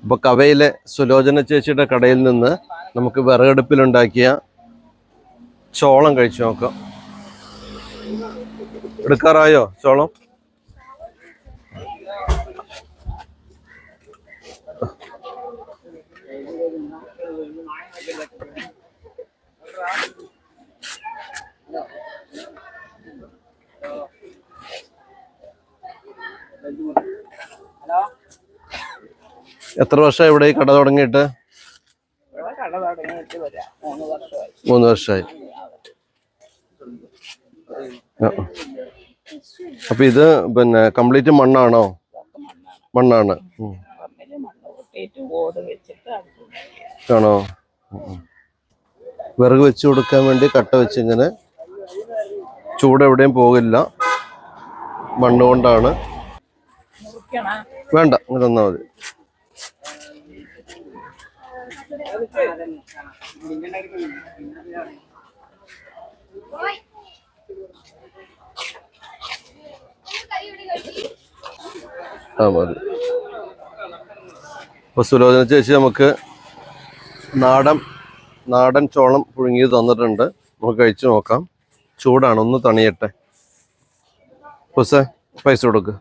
അപ്പോൾ കവയിലെ സുലോചന ചേച്ചിയുടെ കടയിൽ നിന്ന് നമുക്ക് വിറകടുപ്പിലുണ്ടാക്കിയ ചോളം കഴിച്ചു നോക്കാം. എടുക്കാറായോ ചോളം? എത്ര വർഷമായി ഇവിടെ ഈ കട തുടങ്ങിയിട്ട്? 3 വർഷമായി. അപ്പൊ ഇത് പിന്നെ കംപ്ലീറ്റ് മണ്ണാണോ? മണ്ണാണ് ആണോ? വിറക് വെച്ച് കൊടുക്കാൻ വേണ്ടി കട്ട വെച്ച് ഇങ്ങനെ ചൂട് എവിടെയും പോകില്ല, മണ്ണ് കൊണ്ടാണ്. വേണ്ട, ഇങ്ങനെ തന്നാ മതി. മതി. അപ്പൊ സുലോചന ചേച്ചി നമുക്ക് നാടൻ ചോളം പുഴുങ്ങിയത് തന്നിട്ടുണ്ട്. നമുക്ക് കഴിച്ചു നോക്കാം. ചൂടാണ്, ഒന്ന് തണിയട്ടെ. പൈസ കൊടുക്ക്.